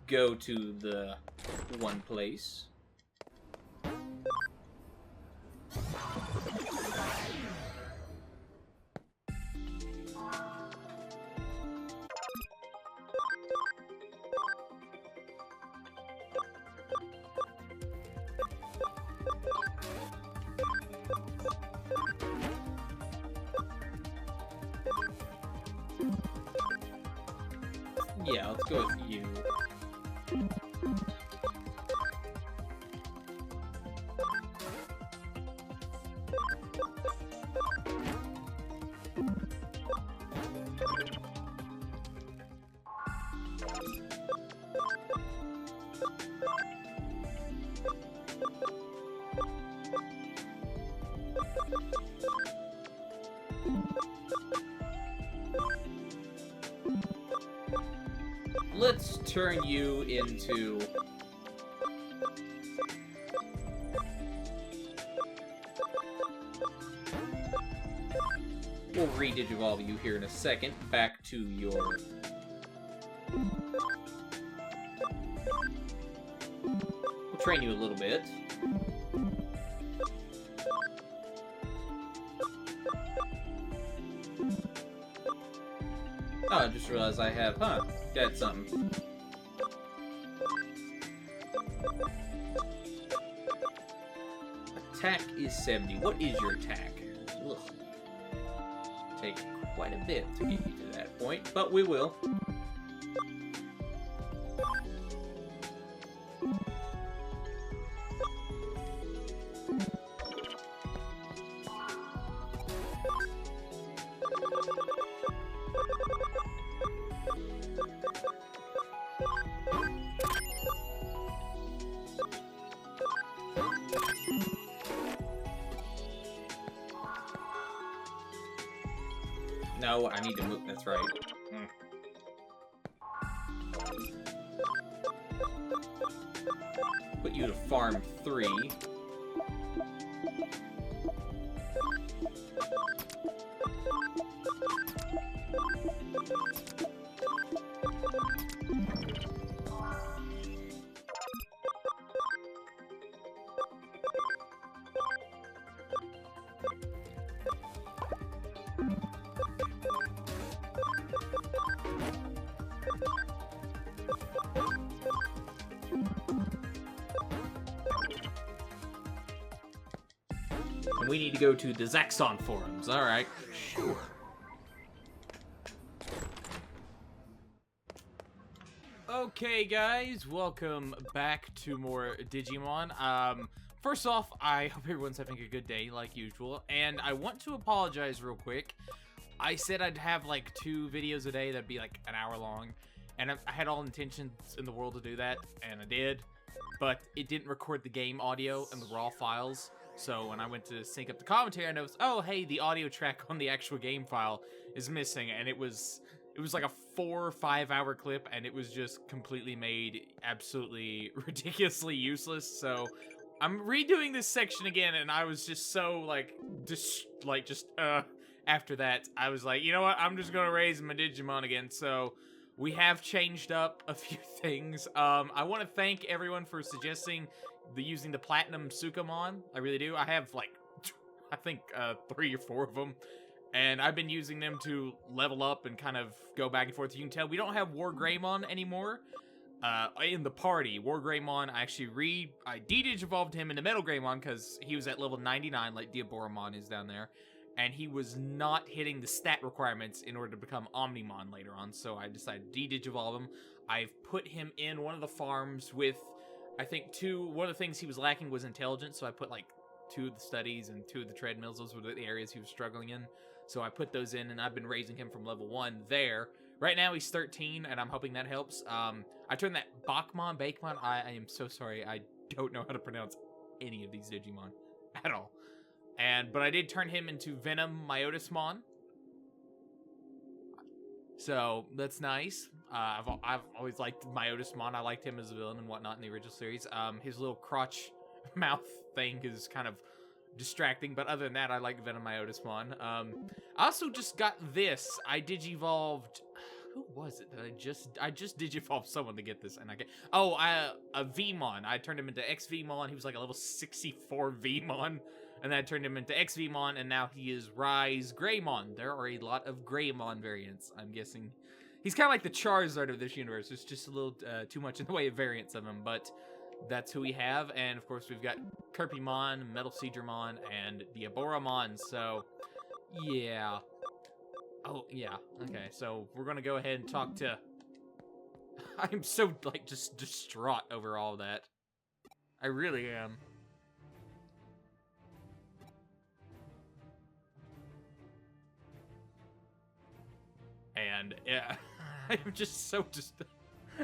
go to the one place. Yeah, let's go with you. Let's turn you into... We'll re-digivolve you here in a second. Back to your... We'll train you a little bit. Oh, I just realized I have, that's something. Attack is 70. What is your attack? Ugh. Take quite a bit to get you to that point, but we will. No, I need to move. That's right. Put you to farm 3. And we need to go to the Zaxxon forums. Alright. Sure. Okay, guys. Welcome back to more Digimon. First off, I hope everyone's having a good day, like usual. And I want to apologize real quick. I said I'd have, like, 2 videos a day that'd be, like, an hour long. And I had all intentions in the world to do that, and I did. But it didn't record the game audio and the raw files. So when I went to sync up the commentary, I noticed, oh, hey, the audio track on the actual game file is missing. And it was like a 4 or 5 hour clip, and it was just completely made absolutely ridiculously useless. So I'm redoing this section again, and I was just so, after that, I was like, you know what, I'm just gonna raise my Digimon again. So we have changed up a few things. I want to thank everyone for suggesting using the Platinum Sukamon. I really do. I have, like, I think 3 or 4 of them. And I've been using them to level up and kind of go back and forth. You can tell we don't have War Greymon anymore in the party. War Greymon, I de-digivolved him into Metal Greymon because he was at level 99, like Diaboromon is down there. And he was not hitting the stat requirements in order to become Omnimon later on. So I decided to de-digivolve him. I've put him in one of the farms with, I think, one of the things he was lacking was intelligence. So I put, like, 2 of the studies and 2 of the treadmills. Those were the areas he was struggling in. So I put those in, and I've been raising him from level 1 there. Right now, he's 13, and I'm hoping that helps. I turned that Bakmon, I am so sorry. I don't know how to pronounce any of these Digimon at all. But I did turn him into Venom Myotismon. So that's nice. I've always liked Myotismon. I liked him as a villain and whatnot in the original series. His little crotch mouth thing is kind of distracting, but other than that, I like Venom Myotismon. I also just got this. I digivolved... who was it that I just digivolved someone to get this, and I get, oh, a Vmon. I turned him into XVmon. He was like a level 64 Vmon, and then I turned him into XVmon, and now he is Rise Greymon. There are a lot of Greymon variants. I'm guessing he's kind of like the Charizard of this universe. There's just a little too much in the way of variants of him, but that's who we have. And of course we've got Kirpymon, Metal Seedramon, and the Aboramon. So yeah. Oh yeah. Okay. So we're gonna go ahead and talk to. I'm so like just distraught over all that. I really am. And yeah, I'm just so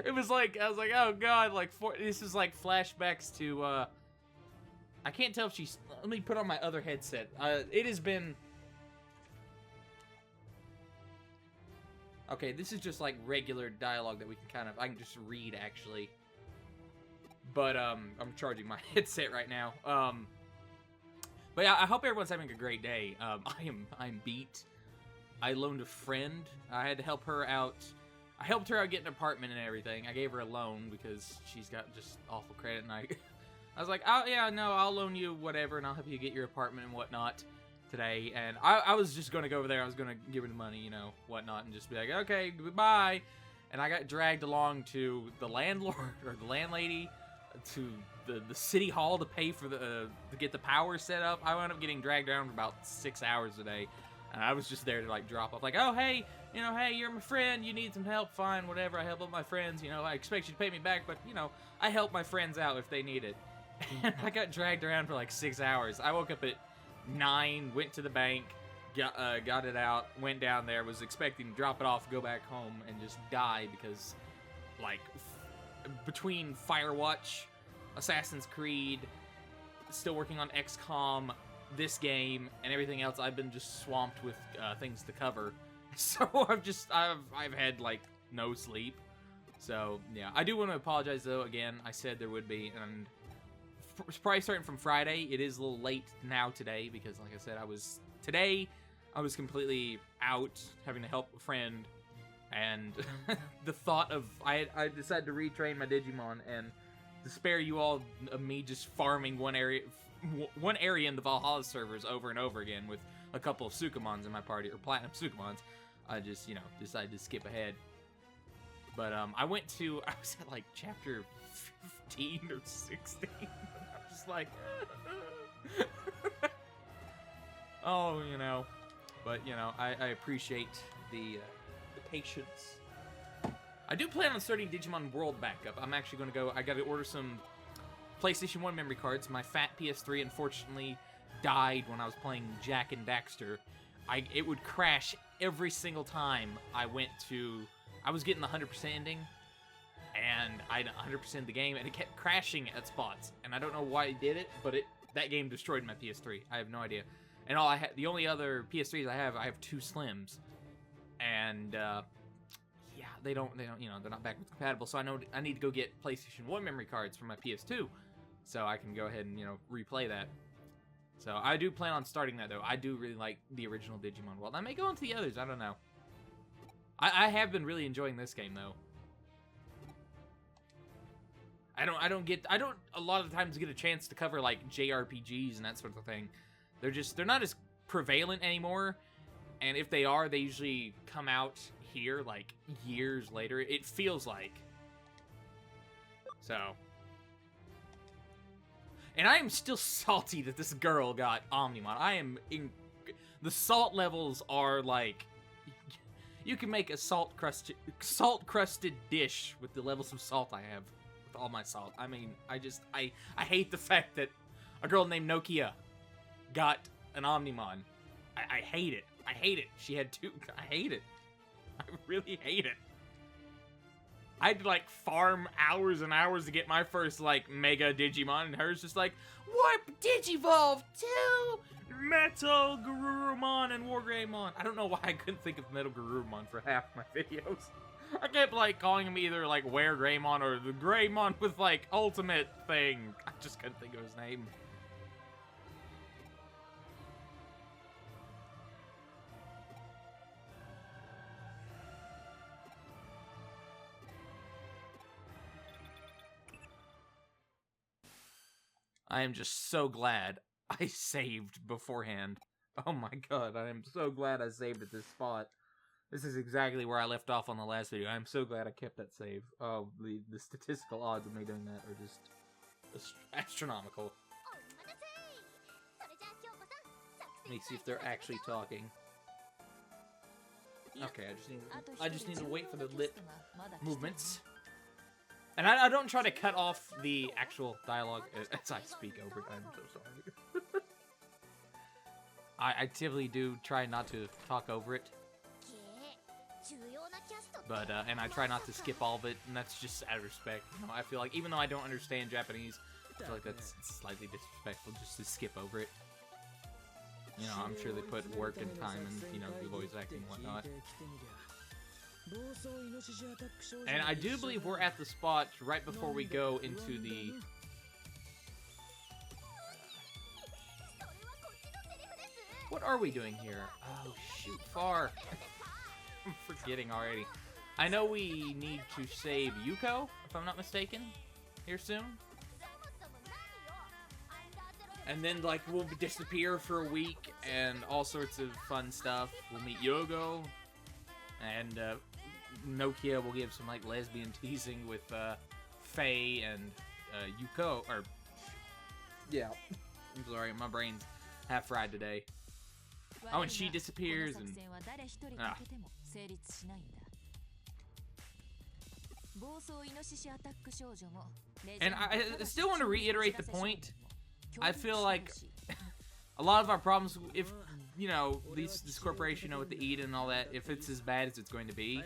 it was like, I was like, oh god, like this is like flashbacks to I can't tell if she's, let me put on my other headset. It has been, okay, this is just like regular dialogue that we can kind of, I can just read actually. But I'm charging my headset right now. But yeah, I hope everyone's having a great day. I'm beat. I loaned a friend. I had to help her out. I helped her out get an apartment and everything. I gave her a loan because she's got just awful credit, and I was like, oh yeah, no, I'll loan you whatever, and I'll help you get your apartment and whatnot today. And I was just gonna go over there. I was gonna give her the money, you know, whatnot, and just be like, okay, goodbye. And I got dragged along to the landlord or the landlady, to the city hall to pay for to get the power set up. I wound up getting dragged around for about 6 hours a day. And I was just there to, like, drop off, like, oh, hey, you know, hey, you're my friend, you need some help, fine, whatever, I help out my friends, you know, I expect you to pay me back, but, you know, I help my friends out if they need it. And I got dragged around for, like, 6 hours. I woke up at 9, went to the bank, got it out, went down there, was expecting to drop it off, go back home, and just die because, like, between Firewatch, Assassin's Creed, still working on XCOM, this game, and everything else, I've been just swamped with things to cover. So I've had like no sleep. So yeah, I do want to apologize though. Again, I said there would be, and it's probably starting from Friday. It is a little late now today because, like I said, I was completely out having to help a friend, and the thought of I decided to retrain my Digimon, and to spare you all of me just farming one area in the Valhalla servers over and over again with a couple of Sukamons in my party, or Platinum Sukamons, I just, you know, decided to skip ahead. But I was at like chapter 15 or 16. I'm just like, oh, you know. But, you know, I appreciate the patience. I do plan on starting Digimon World back up. I'm actually going to go, I got to order some PlayStation 1 memory cards. My fat PS3 unfortunately died when I was playing Jak and Daxter. It would crash every single time I was getting the 100% ending, and I'd 100% the game, and it kept crashing at spots. And I don't know why it did it, but that game destroyed my PS3. I have no idea. And the only other PS3s I have 2 Slims, and yeah, they don't, you know, they're not backwards compatible. So I need to go get PlayStation 1 memory cards for my PS2. So I can go ahead and, you know, replay that. So I do plan on starting that, though. I do really like the original Digimon World. I may go into the others. I don't know. I have been really enjoying this game, though. I don't a lot of times get a chance to cover, like, JRPGs and that sort of thing. They're not as prevalent anymore. And if they are, they usually come out here, like, years later. It feels like. So. And I am still salty that this girl got Omnimon. The salt levels are like, you can make a salt crusted dish with the levels of salt I have with all my salt. I mean, I hate the fact that a girl named Nokia got an Omnimon. I hate it. I hate it. She had 2. I hate it. I really hate it. I had to, like, farm hours and hours to get my first, like, Mega Digimon, and hers just like, Warp Digivolve 2! Metal Garurumon and Wargreymon. I don't know why I couldn't think of Metal Garurumon for half my videos. I kept, like, calling him either, like, Weregreymon or the Greymon with, like, ultimate thing. I just couldn't think of his name. I am just so glad I saved beforehand. Oh my god, I am so glad I saved at this spot. This is exactly where I left off on the last video. I'm so glad I kept that save. Oh, the statistical odds of me doing that are just astronomical. Let me see if they're actually talking. Okay, I just need to wait for the lip movements. And I don't try to cut off the actual dialogue as I speak over it. I'm so sorry. I typically do try not to talk over it. But, and I try not to skip all of it, and that's just out of respect. You know, I feel like, even though I don't understand Japanese, I feel like that's slightly disrespectful just to skip over it. You know, I'm sure they put work and time and, you know, the voice acting and whatnot. And I do believe we're at the spot right before we go into the... What are we doing here? Oh, shoot, far. I'm forgetting already. I know we need to save Yuko, if I'm not mistaken, here soon. And then, like, we'll disappear for a week and all sorts of fun stuff. We'll meet Yogo. And, Nokia will give some, like, lesbian teasing with, Faye and, Yuko. Or, yeah. I'm sorry, my brain's half fried today. Oh, and she disappears and... Ah. And I still want to reiterate the point. I feel like a lot of our problems, if, you know, this corporation know what to eat and all that, if it's as bad as it's going to be,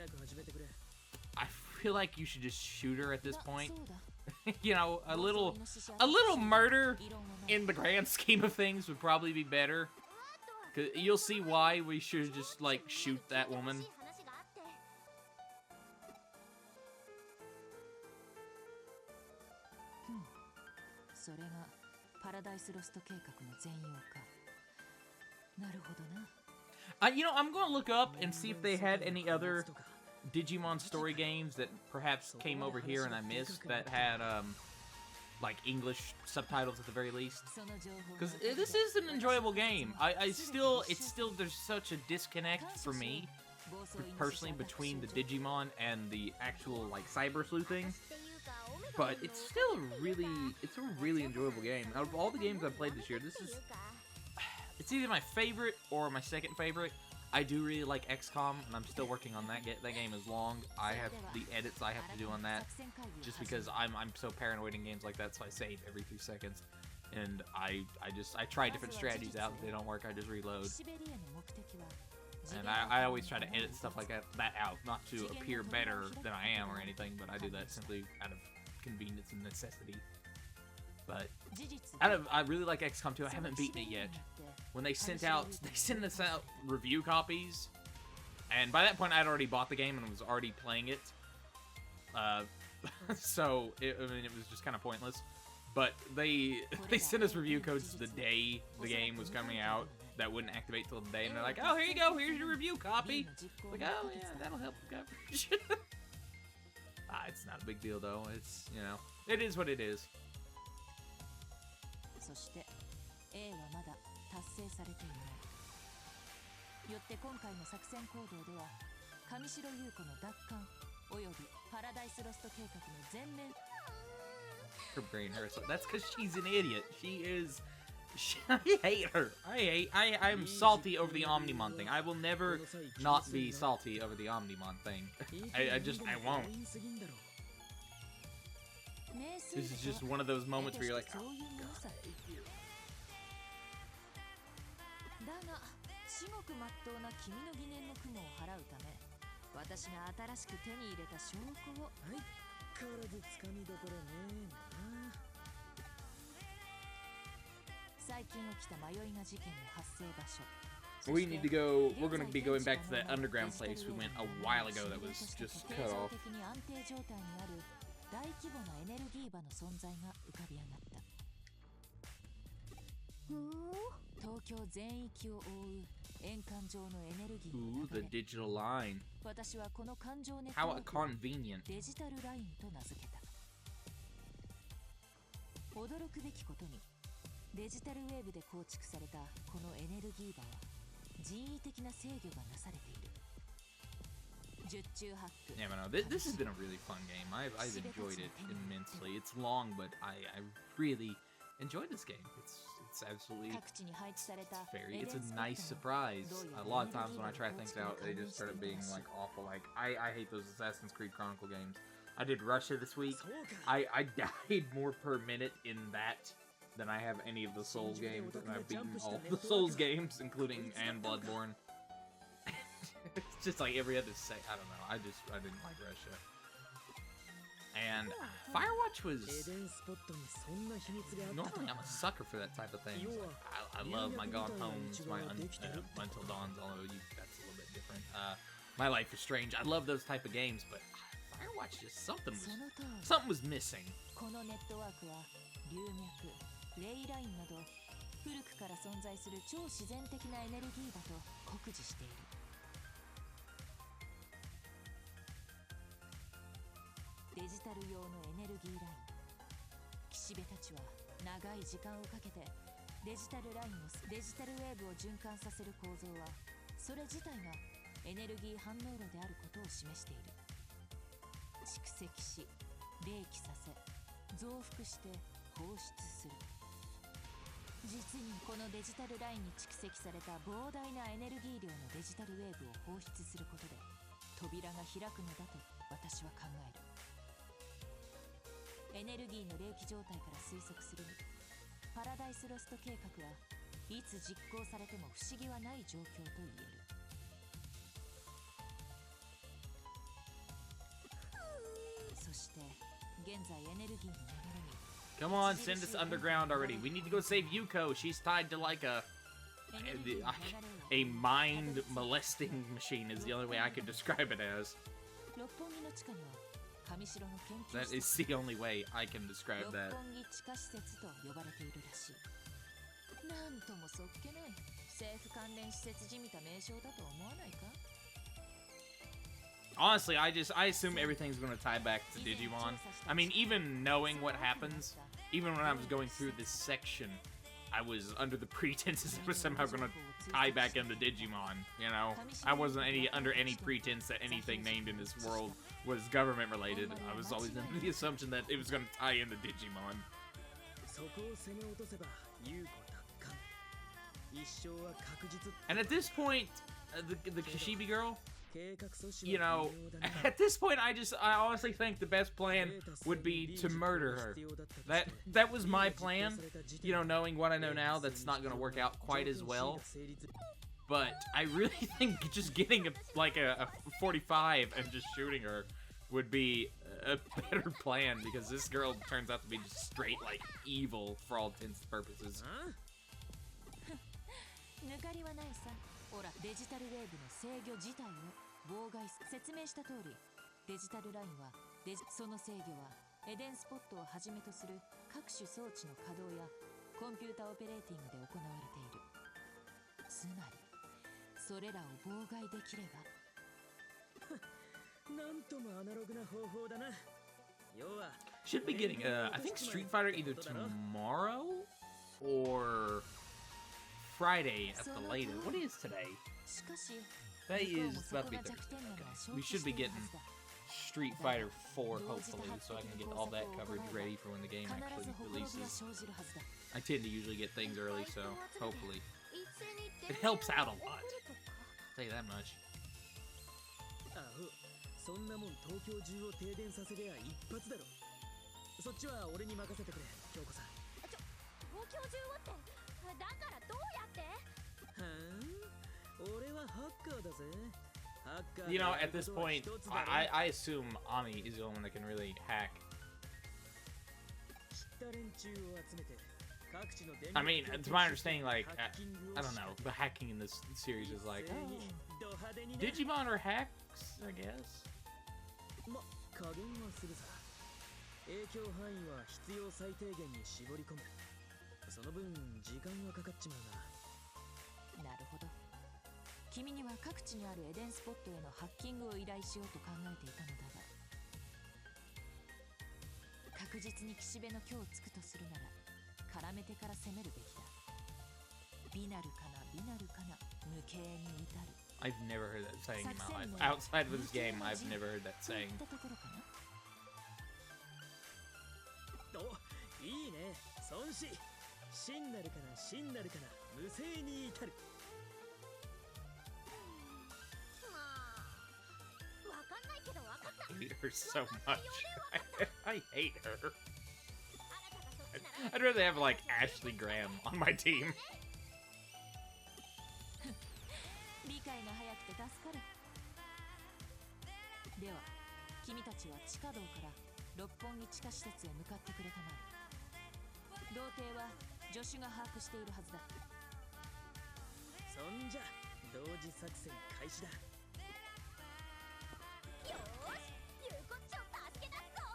I feel like you should just shoot her at this point. You know, a little murder in the grand scheme of things would probably be better. 'Cause you'll see why we should just, like, shoot that woman. You know, I'm gonna look up and see if they had any other Digimon story games that perhaps came over here and I missed that had, like, English subtitles at the very least. Because this is an enjoyable game. It's still, there's such a disconnect for me, personally, between the Digimon and the actual, like, cyber sleuthing. But it's still a really enjoyable game. Out of all the games I've played this year, it's either my favorite or my second favorite. I do really like XCOM, and I'm still working on that. That game is long. I have the edits I have to do on that, just because I'm so paranoid in games like that, so I save every 3 seconds. And I try different strategies out. If they don't work, I just reload. And I always try to edit stuff like that out, not to appear better than I am or anything, but I do that simply out of convenience and necessity. But I really like XCOM 2. I haven't beaten it yet. When they sent us out review copies, and by that point I'd already bought the game and was already playing it. So I mean, it was just kind of pointless. But they sent us review codes the day the game was coming out that wouldn't activate till the day, and they're like, "Oh, here you go. Here's your review copy." Like, oh yeah, that'll help with coverage. It's not a big deal though. It's, you know, it is what it is. Her brain hurts. That's because she's an idiot. She is. I hate her. I'm salty over the Omnimon thing. I will never not be salty over the Omnimon thing. I won't. This is just one of those moments where you're like, oh, God, I hate you. We need to go. We're going to be going back to that underground place we went a while ago that was just cut off. Ooh, the digital line. How convenient. デジタルウェーブで構築されたこのエネルギー場は人為的な制御がなされている。十中八九。Yeah, but no, this has been a really fun game. I've enjoyed it immensely. It's long, but I really enjoyed this game. It's absolutely it's a nice surprise. A lot of times when I try things out, they just start being like awful. Like I hate those Assassin's Creed Chronicle games. I did Russia this week. I died more per minute in that than I have any of the Souls games, and I've beaten all the Souls games, including and Bloodborne. It's just like every other I don't know. I didn't like Russia. And Firewatch was... Normally I'm a sucker for that type of thing. I love my Gone Homes, my Until Dawns, although that's a little bit different. My Life is Strange. I love those type of games, but Firewatch just something was missing. レイラインなど古くから存在する超自然的なエネルギーだと酷似している。デジタル用のエネルギーライン。岸辺たちは長い時間をかけてデジタルラインをデジタルウェーブを循環させる構造はそれ自体がエネルギー反応炉であることを示している。蓄積し、冷気させ、増幅して放出する。実にこのデジタルラインに蓄積された膨大なエネルギー量のデジタルウェーブを放出することで扉が開くのだと私は考える。エネルギーの冷気状態から推測するにパラダイスロスト計画はいつ実行されても不思議はない状況と言える。そして現在エネルギーの流れに Come on, send us underground already. We need to go save Yuko. She's tied to like a mind molesting machine is the only way I could describe it as. That is the only way I can describe that. Honestly, I assume everything's going to tie back to Digimon. I mean, even knowing what happens, even when I was going through this section, I was under the pretenses it was somehow going to tie back into Digimon, you know? I wasn't under any pretense that anything named in this world was government related. I was always under the assumption that it was going to tie into Digimon. And at this point, the Kishibe girl, you know, at this point, I honestly think the best plan would be to murder her. That was my plan. You know, knowing what I know now, that's not going to work out quite as well. But I really think just getting a 45 and just shooting her would be a better plan, because this girl turns out to be just straight, like, evil for all intents and purposes. ほら、デジタルウェーブの制御自体を妨害す。説明した通り、デジタルラインはその制御はエデンスポットをはじめとする各種装置の稼働やコンピュータオペレーティングで行われている。つまり、それらを妨害できれば。なんともアナログな方法だな。要は Should be getting I think Street Fighter either tomorrow or Friday at the latest. What is today? Today is about to be Thursday. Okay. We should be getting Street Fighter 4 hopefully, so I can get all that coverage ready for when the game actually releases. I tend to usually get things early, so hopefully. It helps out a lot. I'll tell you that much. そんなもん東京中を停電させりゃ一発だろ。そっちは俺に任せてくれ、京子さん。東京中をってだからどうやって？はん？俺はハッカーだぜ。You know, at this point, I assume Ami is the only one that can really hack. I mean, to my understanding, like, I don't know, the hacking in this series is like, Digimon are hacks, I guess. ま、加減はするさ。影響範囲は必要最低限に絞り込む。その分時間がかかっちまうな。なるほど。君には各地にあるエデンスポットへのハッキングを依頼しようと考えていたのだが、確実に岸辺の虚をつくとするなら、絡めてから攻めるべきだ。美なるかな美なるかな無形に至る。 I've never heard that saying in my life. Outside of this game, I've never heard that saying. といったところかな。お、いいね。孫子。真なるかな真なるかな無声に至る。わかんないけどわかった。 I hate her so much. I hate her. I'd rather have like Ashley Graham on my team. 理解が早くて助かる。では君たちは地下道から六本木地下施設へ向かってくれたまえ。童貞は助手が把握しているはずだ。そんじゃ同時作戦開始だ。よーし、ゆうこっちを助け出すぞ。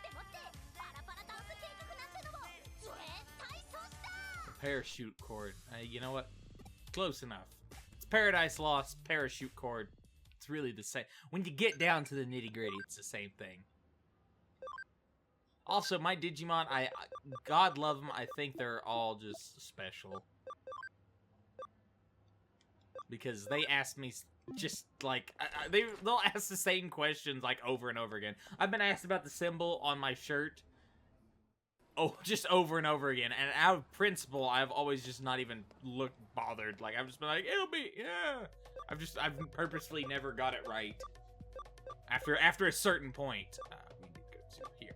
でもってパラパラダンス計画なんてのも絶対阻止だ。 Parachute cord. You know what? Close enough. It's Paradise Lost parachute cord. It's really the same. When you get down to the nitty gritty, it's the same thing. Also, my Digimon, God love them, I think they're all just special. Because they ask me just like they'll ask the same questions like over and over again. I've been asked about the symbol on my shirt. Oh, just over and over again. And out of principle, I've always just not even looked bothered. Like I've just been like, it'll be yeah. I've purposely never got it right. After a certain point, we need to go to here.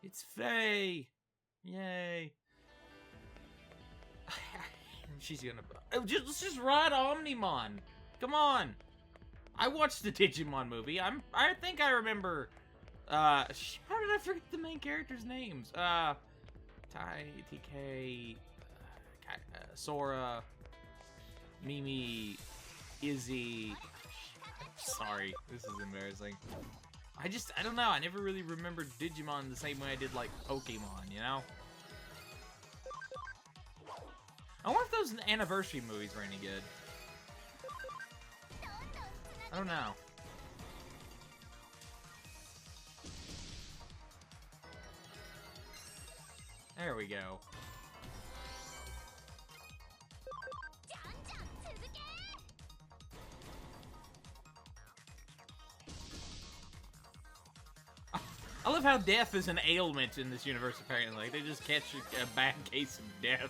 It's Faye! Yay! She's gonna. Let's just ride Omnimon. Come on. I watched the Digimon movie. I think I remember. How did I forget the main characters' names? Tai, TK, Sora, Mimi, Izzy. Sorry, this is embarrassing. I don't know, I never really remembered Digimon the same way I did, like, Pokemon, you know? I wonder if those anniversary movies were any good. I don't know. There we go. I love how death is an ailment in this universe, apparently. Like, they just catch a bad case of death.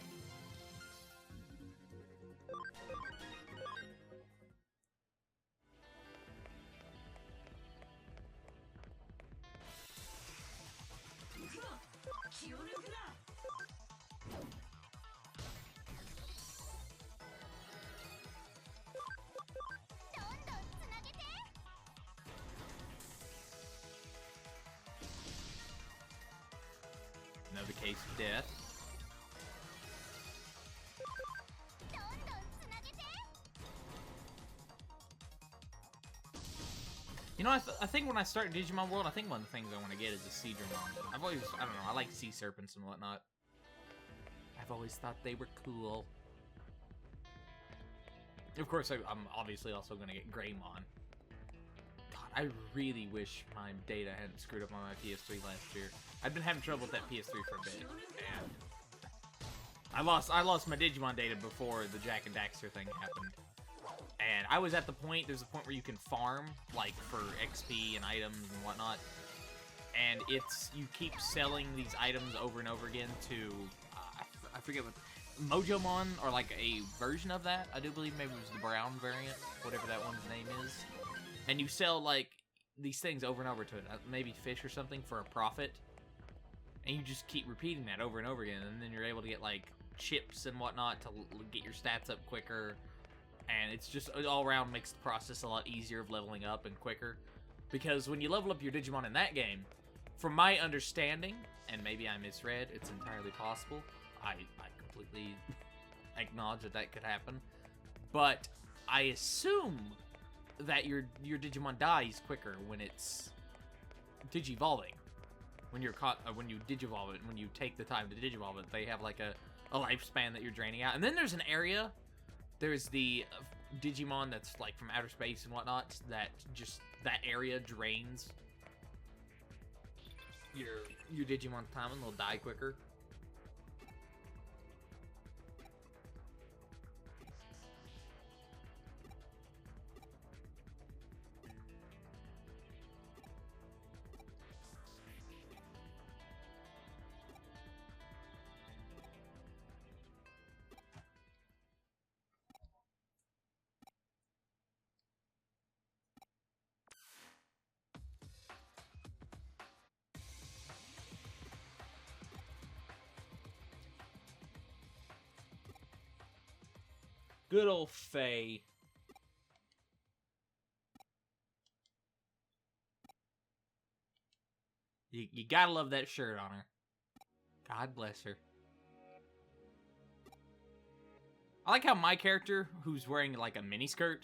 Another case of death. You know, I think when I start Digimon World, I think one of the things I want to get is a Seadramon. I don't know, I like sea serpents and whatnot. I've always thought they were cool. Of course, I'm obviously also going to get Greymon. God, I really wish my data hadn't screwed up on my PS3 last year. I've been having trouble with that PS3 for a bit, and I lost my Digimon data before the Jack and Daxter thing happened. And I was at the point, there's a point where you can farm, like, for XP and items and whatnot. And you keep selling these items over and over again to, I forget what, Mojomon, or like a version of that. I do believe maybe it was the brown variant, whatever that one's name is. And you sell, like, these things over and over to it, maybe fish or something, for a profit. And you just keep repeating that over and over again, and then you're able to get, like, chips and whatnot to get your stats up quicker. And it's just, it all around makes the process a lot easier of leveling up and quicker. Because when you level up your Digimon in that game, from my understanding, and maybe I misread, it's entirely possible. I completely acknowledge that that could happen. But I assume that your Digimon dies quicker when it's digivolving. When you're caught, when you digivolve it, when you take the time to digivolve it, they have like a lifespan that you're draining out. And then there's an area, there's the Digimon that's like from outer space and whatnot, that just, that area drains your Digimon's time and they'll die quicker. Good old Faye. You gotta love that shirt on her. God bless her. I like how my character, who's wearing like a miniskirt,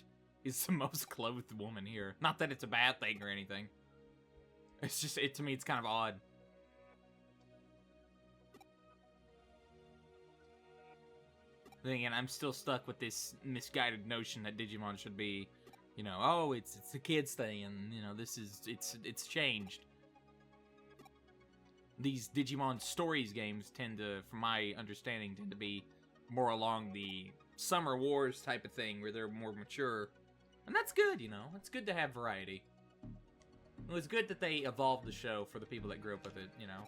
is the most clothed woman here. Not that it's a bad thing or anything. It's just, to me, it's kind of odd. Then again, I'm still stuck with this misguided notion that Digimon should be, you know, oh, it's a kid's thing, and you know, this is, it's changed. These Digimon Stories games tend to, from my understanding, tend to be more along the Summer Wars type of thing, where they're more mature, and that's good, you know. It's good to have variety. It was good that they evolved the show for the people that grew up with it, you know.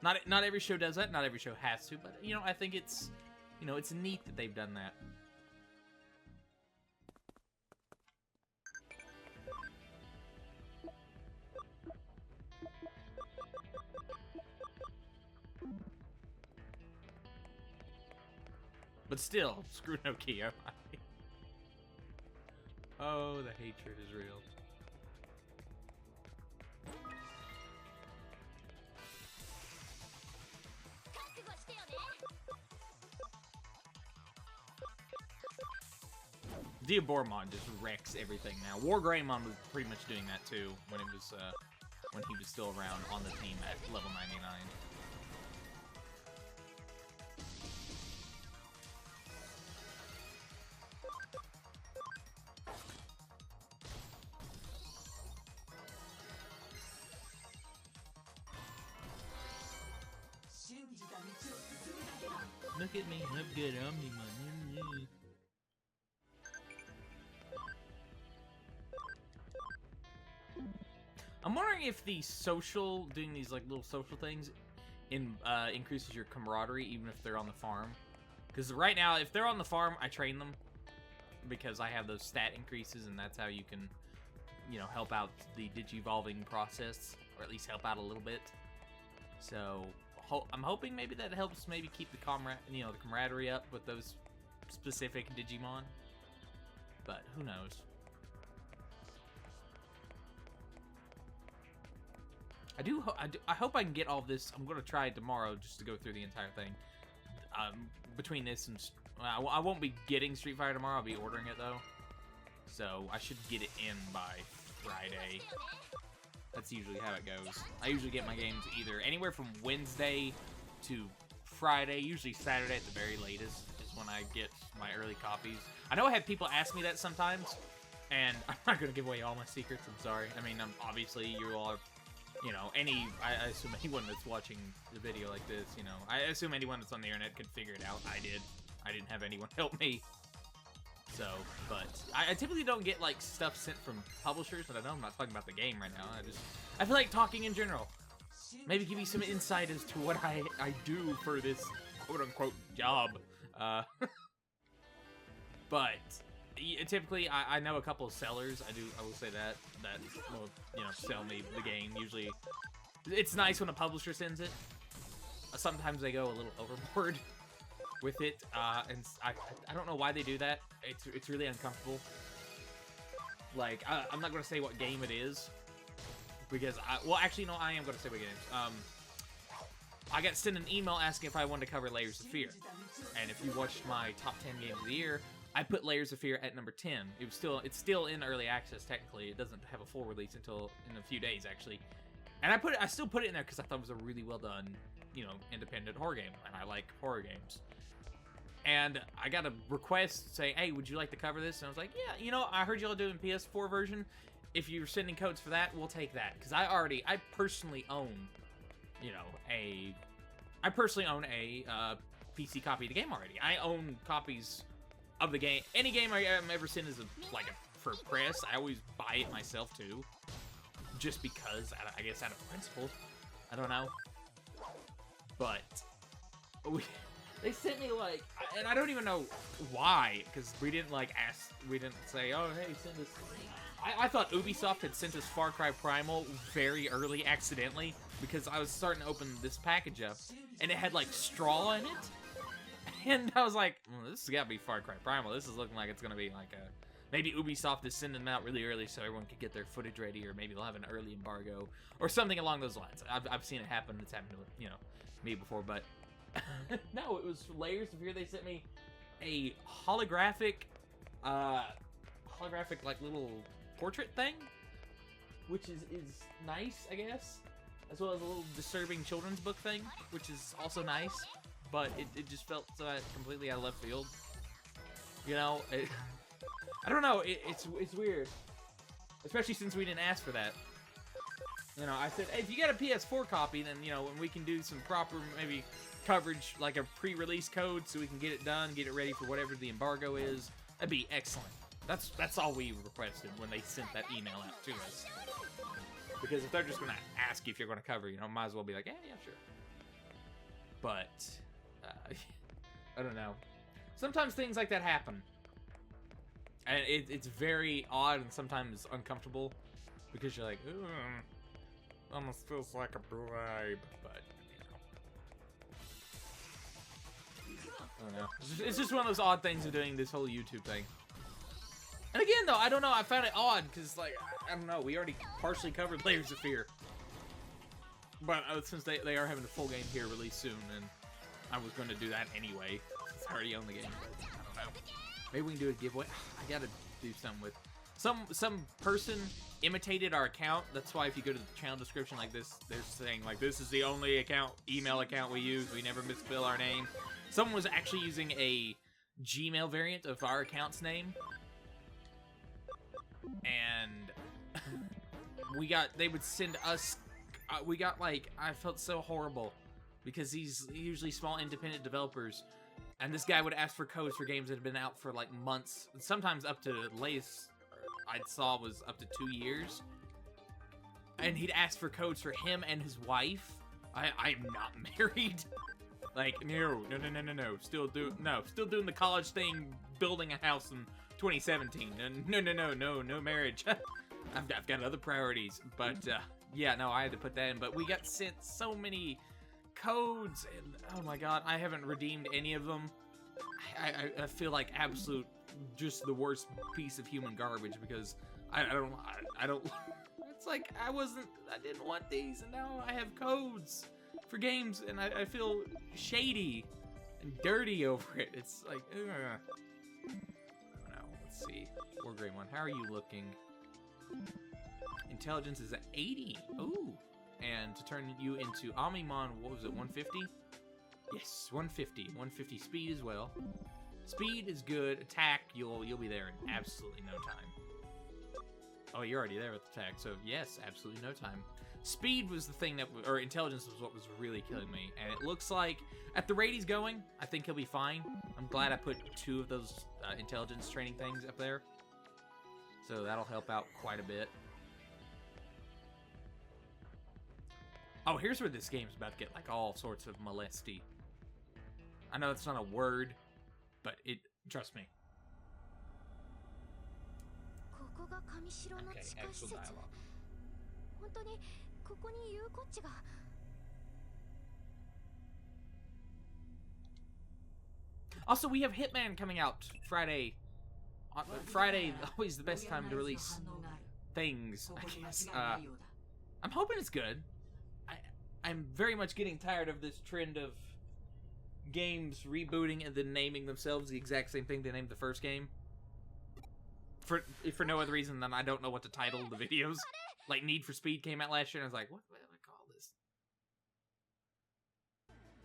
Not every show does that. Not every show has to, but you know, I think it's, you know, it's neat that they've done that. But still, screw Nokia. Oh, the hatred is real. Diabormon just wrecks everything now. War Greymon was pretty much doing that too when it was when he was still around on the team at level 99. Look at me, I'm good Omnimon. I'm wondering if the social, doing these like little social things, increases your camaraderie even if they're on the farm. Because right now, if they're on the farm, I train them because I have those stat increases, and that's how you can, you know, help out the digivolving process, or at least help out a little bit. So I'm hoping maybe that helps maybe keep the the camaraderie up with those specific Digimon. But who knows? I hope I can get all this. I'm gonna try tomorrow just to go through the entire thing. Between this and I won't be getting Street Fighter tomorrow. I'll be ordering it though, so I should get it in by Friday. That's usually how it goes. I usually get my games either anywhere from Wednesday to Friday, usually Saturday at the very latest is when I get my early copies. I know I have people ask me that sometimes, and I'm not gonna give away all my secrets. I'm sorry. I mean, obviously you all are. You know, I assume anyone that's watching the video like this, you know, I assume anyone that's on the internet could figure it out. I did. I didn't have anyone help me. So, but I typically don't get, like, stuff sent from publishers, but I know I'm not talking about the game right now. I feel like talking in general. Maybe give you some insight as to what I do for this quote-unquote job. But typically, I know a couple of sellers. I will say that will, you know, sell me the game. Usually, It's nice when a publisher sends it. Sometimes they go a little overboard with it, and I don't know why they do that. It's really uncomfortable. Like, I'm not gonna say what game it is, because well, actually, no, I am gonna say what game it is. I got sent an email asking if I wanted to cover Layers of Fear, and if you watched my top 10 games of the year, I put Layers of Fear at number 10. It's still in early access technically. It doesn't have a full release until in a few days actually, and I still put it in there because I thought it was a really well done, you know, independent horror game, and I like horror games. And I got a request saying, hey, would you like to cover this? And I was like, yeah, you know, I heard y'all doing PS4 version. If you're sending codes for that, we'll take that. Because I personally own, you know, a PC copy of the game already. I own copies of the game. Any game I'm ever sent is for press. I always buy it myself too. Just because, I guess out of principle. I don't know. But they sent me like, and I don't even know why, because we didn't say, oh hey, send us. I thought Ubisoft had sent us Far Cry Primal very early accidentally, because I was starting to open this package up, and it had like straw in it, and I was like, well, this has got to be Far Cry Primal. This is looking like it's gonna be like maybe Ubisoft is sending them out really early so everyone could get their footage ready, or maybe they'll have an early embargo or something along those lines. I've seen it happen. It's happened to, you know, me before, but no, it was Layers of Fear. They sent me a holographic like little portrait thing, which is nice, I guess, as well as a little disturbing children's book thing, which is also nice, but it just felt completely out of left field. You know, I don't know, it's weird, especially since we didn't ask for that. You know, I said, hey, if you got a PS4 copy, then, you know, and we can do some proper, maybe, coverage, like a pre-release code, so we can get it done, get it ready for whatever the embargo is, that'd be excellent. That's all we requested when they sent that email out to us. Because if they're just gonna ask you if you're gonna cover, you know, might as well be like, yeah, sure. But, I don't know. Sometimes things like that happen. And it's very odd and sometimes uncomfortable, because you're like, ooh, almost feels like a bribe, but, you know. I don't know. It's just one of those odd things of doing this whole YouTube thing. And again, though, I don't know, I found it odd, because, like, I don't know, we already partially covered Layers of Fear. But since they are having a full game here released soon, and I was going to do that anyway, since I already own the game. I don't know. Maybe we can do a giveaway. I gotta do something with... Some person imitated our account. That's why if you go to the channel description like this, they're saying, like, this is the only email account we use. We never misspell our name. Someone was actually using a Gmail variant of our account's name. And they would send us, we got like, I felt so horrible because these usually small independent developers, and this guy would ask for codes for games that had been out for like months, sometimes up to the latest I saw was up to 2 years, and he'd ask for codes for him and his wife. I'm not married. Like, no, still doing the college thing, building a house in 2017. No marriage. I've got other priorities. But yeah, no, I had to put that in. But we got sent so many codes, and oh my god, I haven't redeemed any of them. I feel like absolute, just the worst piece of human garbage, because I don't. It's like I didn't want these, and now I have codes for games, and I feel shady and dirty over it. It's like, ugh. Let's see. War Grade 1. How are you looking? Intelligence is at 80. Ooh. And to turn you into Omnimon, what was it, 150? Yes, 150. 150 speed as well. Speed is good. Attack, you'll be there in absolutely no time. Oh, you're already there with attack, so yes, absolutely no time. Speed was the thing or intelligence was what was really killing me. And it looks like, at the rate he's going, I think he'll be fine. I'm glad I put 2 of those intelligence training things up there. So that'll help out quite a bit. Oh, here's where this game's about to get like all sorts of molesty. I know it's not a word, but trust me. Okay, actual dialogue. ここに言うこっちが。Also, we have Hitman coming out Friday. Friday, always the best time to release things, I guess. I'm hoping it's good. I'm very much getting tired of this trend of games rebooting and then naming themselves the exact same thing they named the first game. For no other reason than I don't know what to title the videos. Like, Need for Speed came out last year, and I was like, what do I call this?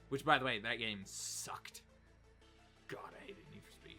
Which, by the way, that game sucked. God, I hated Need for Speed.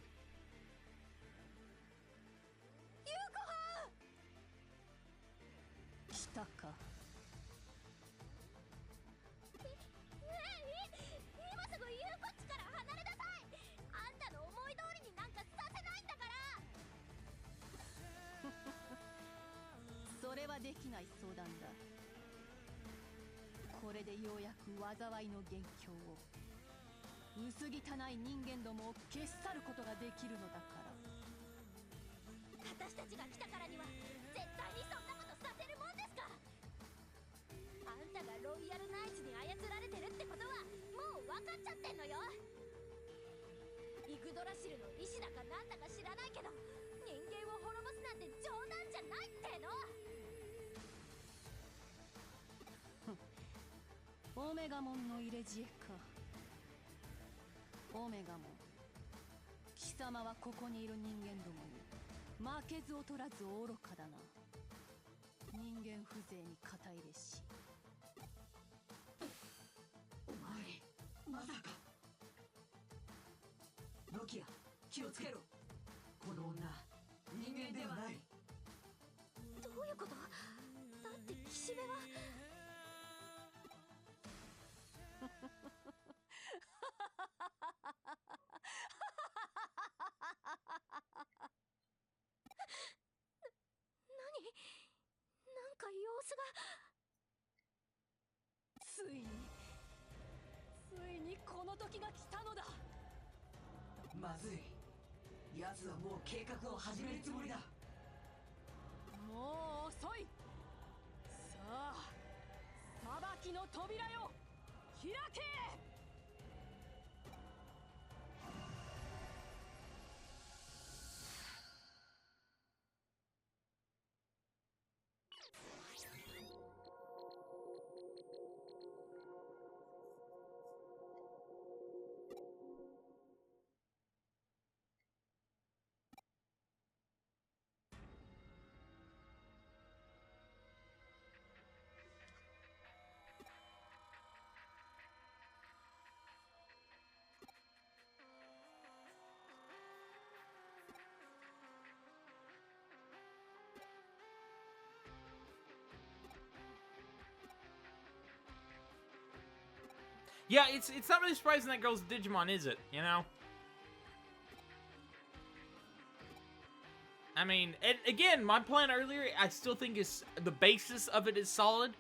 Yeah, it's not really surprising that girl's Digimon, is it? You know? I mean, and again, my plan earlier, I still think is the basis of it is solid.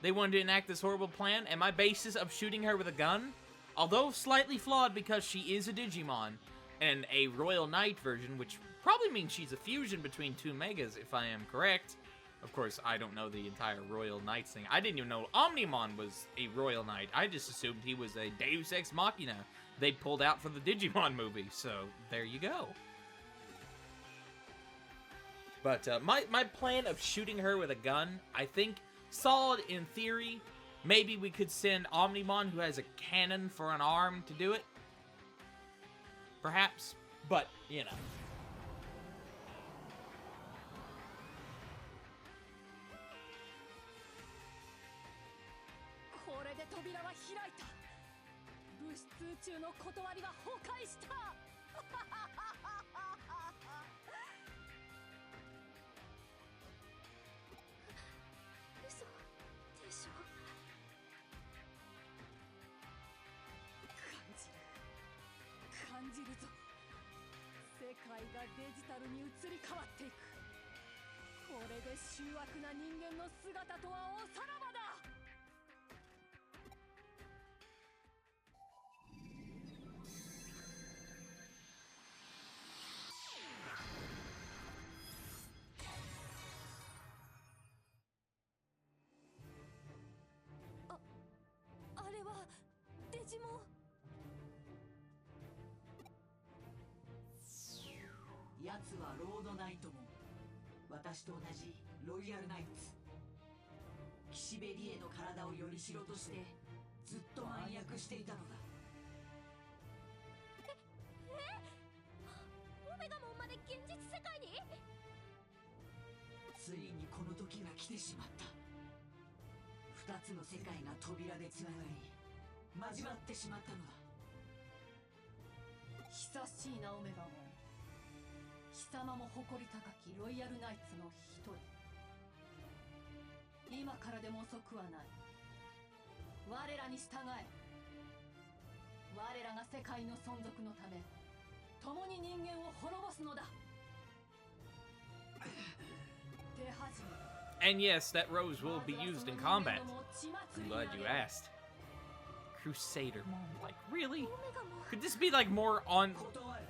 They wanted to enact this horrible plan, and my basis of shooting her with a gun, although slightly flawed because she is a Digimon, and a Royal Knight version, which probably means she's a fusion between two Megas, if I am correct. Of course, I don't know the entire Royal Knights thing. I didn't even know Omnimon was a Royal Knight. I just assumed he was a Deus Ex Machina they pulled out for the Digimon movie, so there you go. But my plan of shooting her with a gun, I think, solid in theory. Maybe we could send Omnimon, who has a cannon for an arm, to do it. Perhaps, but, you know. つはロードナイトも私と同じロイヤルナイツ。岸辺理恵の体をよりしろとしてずっと暗躍していたのだ。オメガモンまで現実世界に？ついにこの時が来てしまった。二つの世界が扉でつながり交わってしまったのだ。久しいなオメガモン。貴様も誇り高きロイヤルナイツの一人。今からでも遅くはない。我らに従え。我らが世界の存続のため共に人間を滅ぼすのだ。手始め。 And yes, that rose will be used in combat. I'm glad you asked. Crusader Mon. Like, really? Could this be like more on... 断る。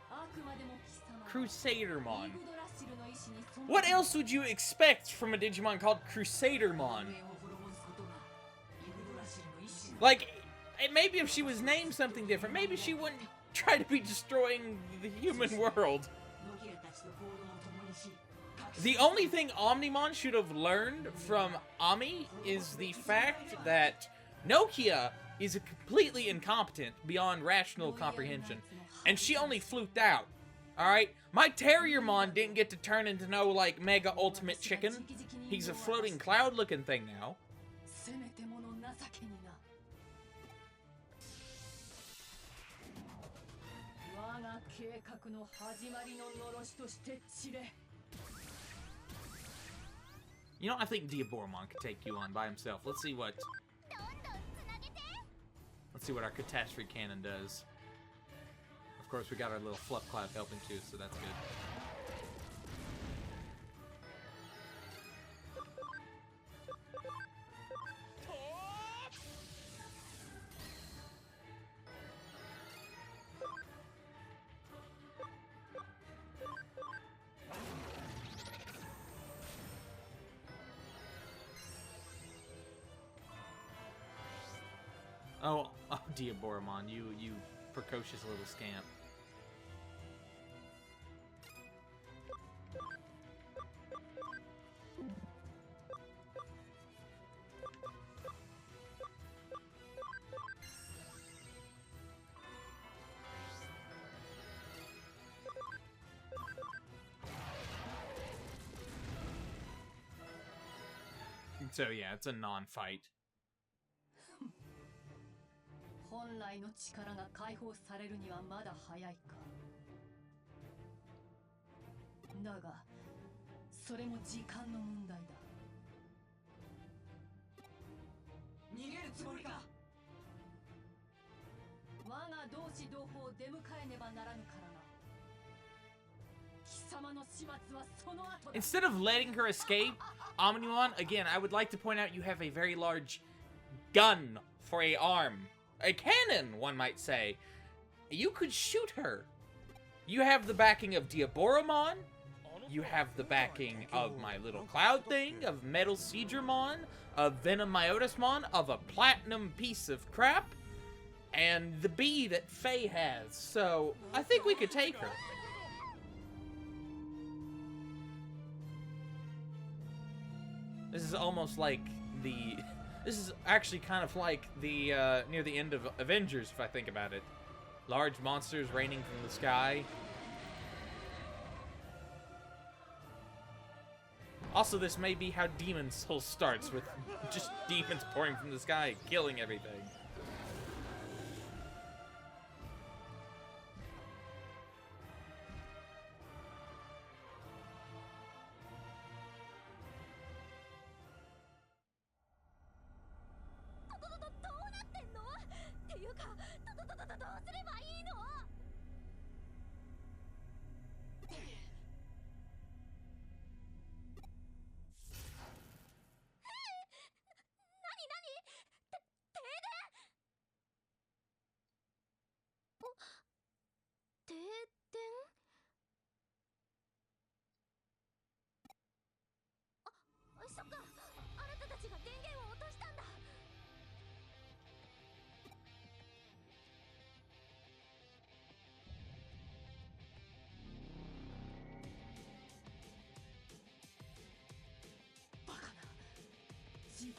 あくまでも貴様 Crusader Mon. イグドラシルの意志に背い What else would you expect from a Digimon called Crusader Mon? 人間を滅ぼすことがイグドラシルの意志だ。 Like, and maybe if she was named something different, maybe she wouldn't try to be destroying the human world. ノキラたちと行動を共にし、 The only thing Omnimon should have learned from Ami is the fact that Nokia is completely incompetent beyond rational comprehension, and she only fluked out. Alright? My Terriermon didn't get to turn into no, like, mega ultimate chicken. He's a floating cloud-looking thing now. せめてもの情けにな。我が計画の始まりののろしとして散れ。 You know, I think Diaboromon could take you on by himself. Let's see what our catastrophe cannon does. Of course, we got our little fluff cloud helping too, so that's good. Oh, Diaboromon, you precocious little scamp. So yeah, it's a non-fight. 本来の力が解放されるにはまだ早いか。だが、それも時間の問題だ。逃げるつもりか。我が同志同胞を出迎えねばならぬからな。貴様の始末はその後だ。 Instead of letting her escape, Omnimon, again, I would like to point out you have a very large gun for a arm. A cannon, one might say. You could shoot her. You have the backing of Diaboromon. You have the backing of my little cloud thing, of Metal Seedramon, of Venom Myotismon, of a platinum piece of crap, and the bee that Faye has. So, I think we could take her. This is almost like the... This is actually kind of like the, near the end of Avengers, if I think about it. Large monsters raining from the sky. Also, this may be how Demon Soul starts, with just demons pouring from the sky, killing everything.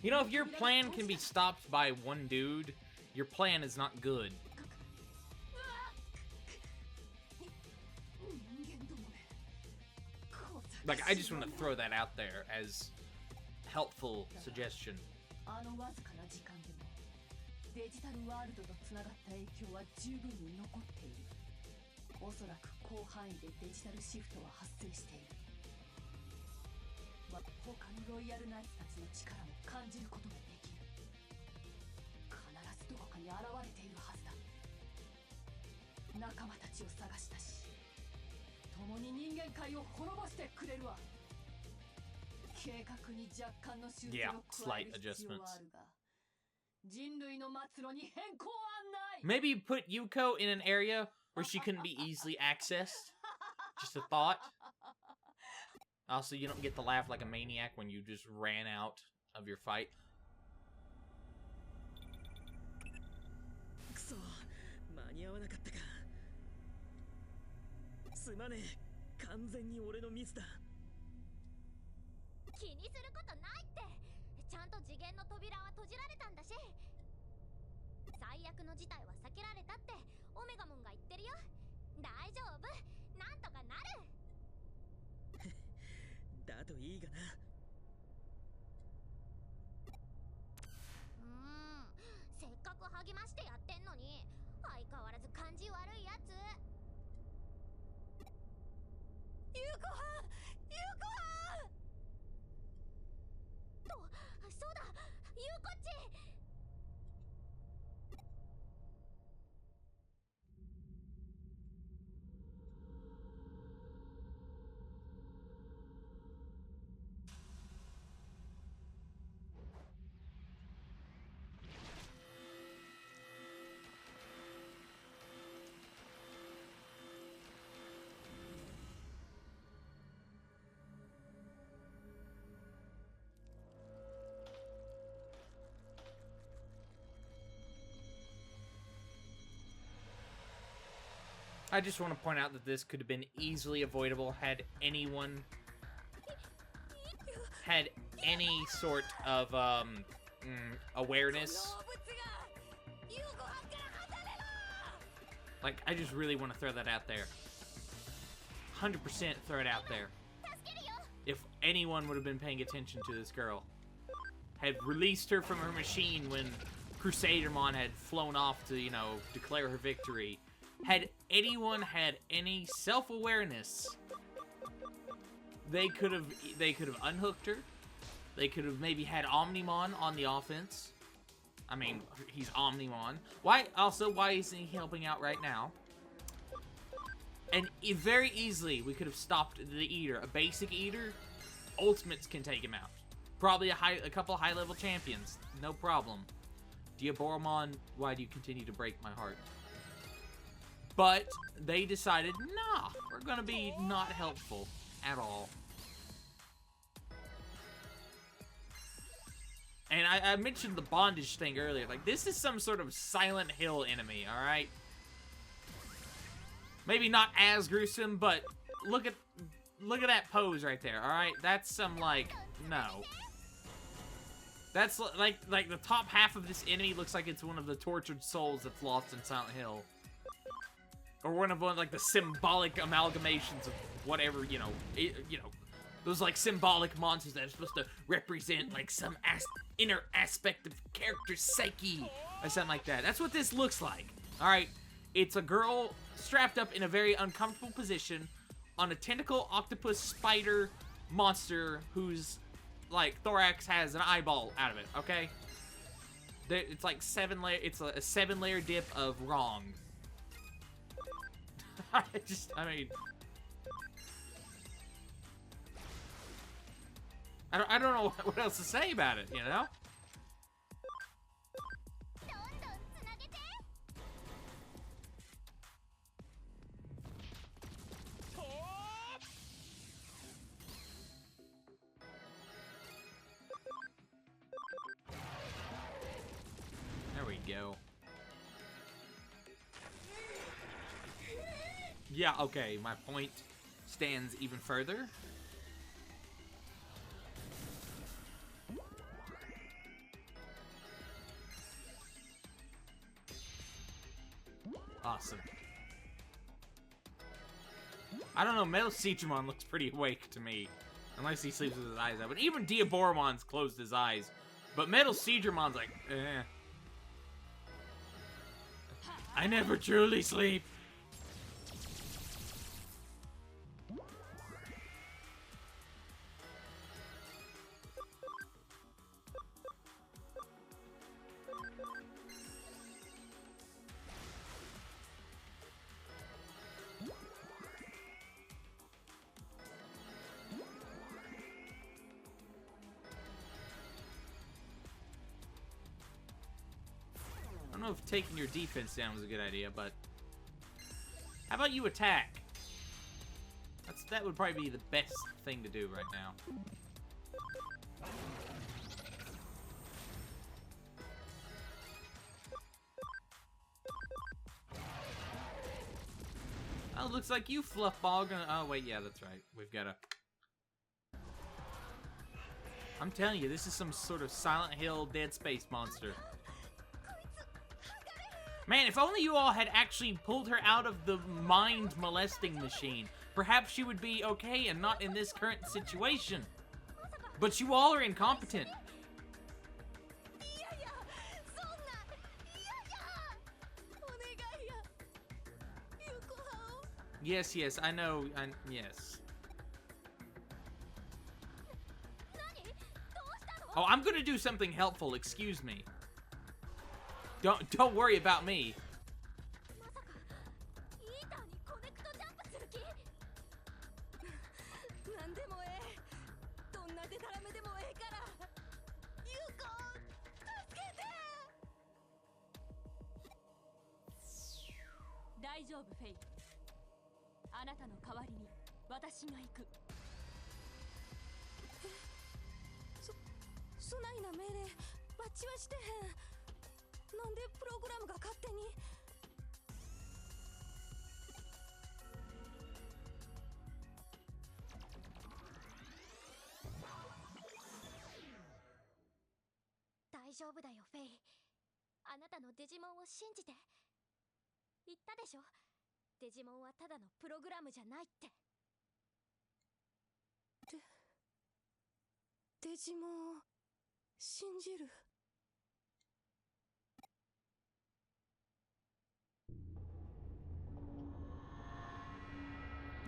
You know, if your plan can be stopped by one dude, your plan is not good. Like, I just want to throw that out there as helpful suggestion. あのわずかな時間でもデジタルワールドとつながった影響は十分に残っている。おそらく広範囲でデジタルシフトは発生している。他のロイヤルナイツたちの力も感じることができる。必ずどこかに現れているはずだ。仲間たちを探したし、共に人間界を滅ぼしてくれるわ。計画に若干の修正を加える必要はあるが、人類の末路に変更はない。 Maybe put Yuko in an area where she couldn't be easily accessed. Just a thought. Also, you don't get to laugh like a maniac when you just ran out of your fight. くそ、間に合わなかったか。すまねえ、完全に俺のミスだ。気にすることないって。ちゃんと次元の扉は閉じられたんだし、最悪の事態は避けられたってオメガモンが言ってるよ。大丈夫、なんとかなる。だといいがな。せっかく励ましてやってんのに相変わらず感じ悪いやつ。ゆうこはん、ゆうこはんと、そうだ、ゆうこっち。I just want to point out that this could have been easily avoidable had anyone had any sort of awareness. Like, I just really want to throw that out there. 100% throw it out there. If anyone would have been paying attention to this girl, had released her from her machine when Crusadermon had flown off to, you know, declare her victory, had anyone had any self-awareness, they could have unhooked her. They could have maybe had Omnimon on the offense. I mean, he's Omnimon. Why isn't he helping out right now? And very easily, we could have stopped the Eater. A basic Eater, Ultimates can take him out. Probably a couple high-level champions, no problem. Diaboromon, why do you continue to break my heart? But they decided, nah, we're gonna be not helpful at all. And I mentioned the bondage thing earlier. Like, this is some sort of Silent Hill enemy, alright? Maybe not as gruesome, but look at that pose right there, alright? That's some, like, no. That's like the top half of this enemy looks like it's one of the tortured souls that's lost in Silent Hill. Or one of like the symbolic amalgamations of whatever, you know, those like symbolic monsters that are supposed to represent like some inner aspect of character's psyche or something like that. That's what this looks like. All right, it's a girl strapped up in a very uncomfortable position on a tentacle octopus spider monster whose like thorax has an eyeball out of it. Okay, it's like it's a 7-layer dip of wrong. I mean, I don't know what else to say about it, you know? There we go. Yeah, okay, my point stands even further. awesome. I don't know, Metal Digimon looks pretty awake to me. Unless he sleeps with his eyes open. Even Diaboromon's closed his eyes. But Metal Digimon's like, eh. I never truly sleep. I don't know if taking your defense down was a good idea, but how about you attack? That would probably be the best thing to do right now. Oh, looks like you, Fluffball, gonna... Oh, wait, yeah, that's right. We've got a... I'm telling you, this is some sort of Silent Hill Dead Space monster. Man, if only you all had actually pulled her out of the mind-molesting machine, perhaps she would be okay and not in this current situation. But you all are incompetent. Yes, yes, I know, yes. Oh, I'm gonna do something helpful, excuse me. Don't worry about me.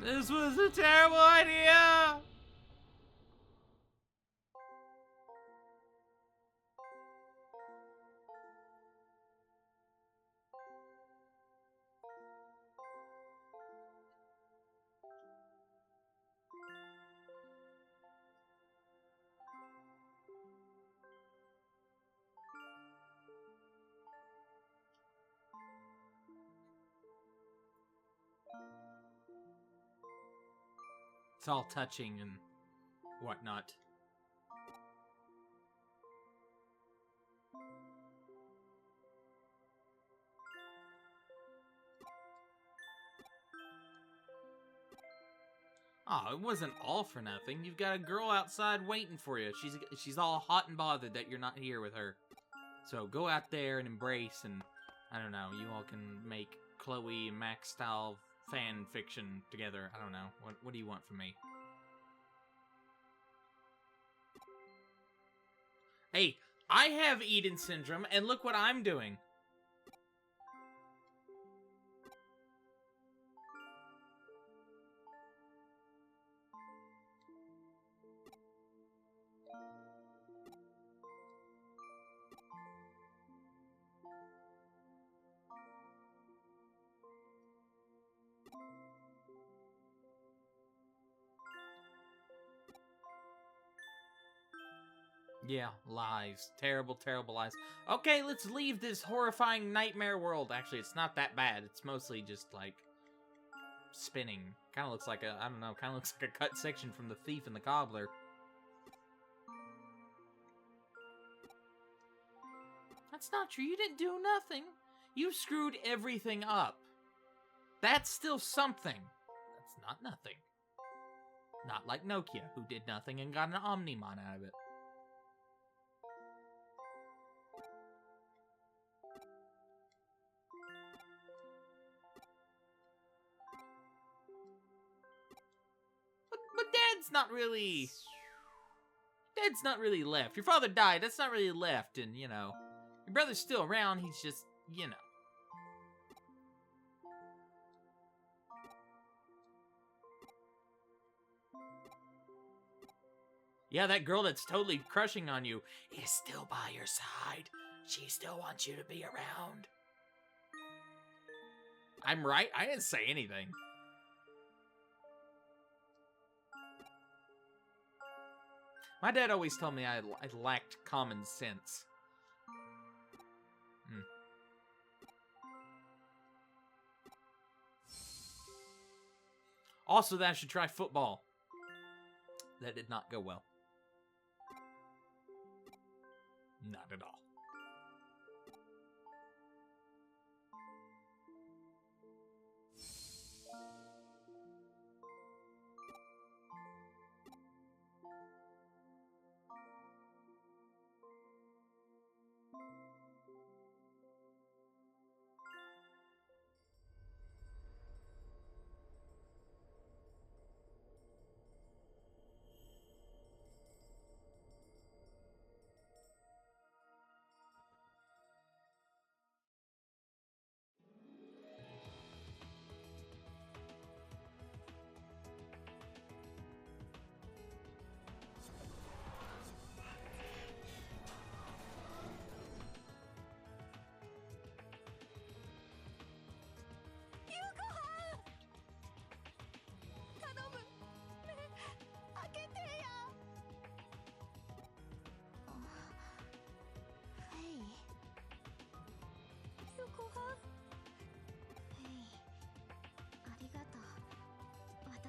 This was a terrible idea! It's all touching and whatnot. Oh, it wasn't all for nothing. You've got a girl outside waiting for you. She's all hot and bothered that you're not here with her. So go out there and embrace, and I don't know, you all can make Chloe and Max style fan fiction together. I don't know. What do you want from me? Hey, I have Eden Syndrome, and look what I'm doing. Yeah, lies. Terrible, terrible lies. Okay, let's leave this horrifying nightmare world. Actually, it's not that bad. It's mostly just, like, spinning. Kind of looks like a, I don't know, kind of looks like a cut section from The Thief and the Cobbler. That's not true. You didn't do nothing. You screwed everything up. That's still something. That's not nothing. Not like Nokia, who did nothing and got an Omnimon out of it. That's not really... Dad's not really left. Your father died, that's not really left, and, you know... Your brother's still around, he's just, you know... Yeah, that girl that's totally crushing on you is still by your side. She still wants you to be around. I'm right? I didn't say anything. My dad always told me I lacked common sense. Also, that I should try football. That did not go well. Not at all.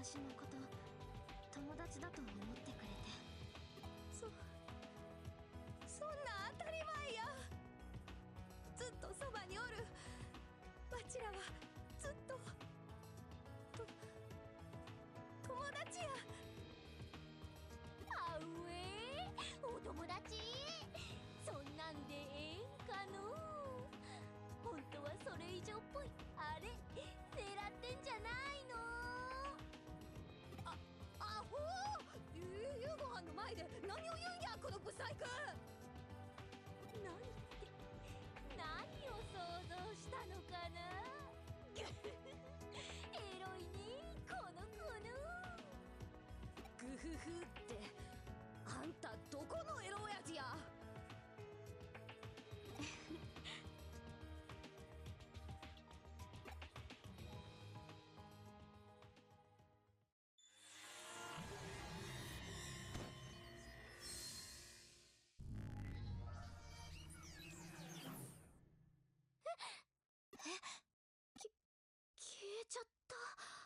私のこと友達だと思ってくれて。そんな当たり前や。ずっとそばにおる。わちらはずっと友達や。あうえお友達、そんなんでええんかの。本当はそれ以上っぽいあれ狙ってんじゃないの。夕ご飯の前で何を言うんやこのブサイク。何って何を想像したのかな。エロいねこの子の。グフフってあんたどこのエロ親父や。消えちゃった。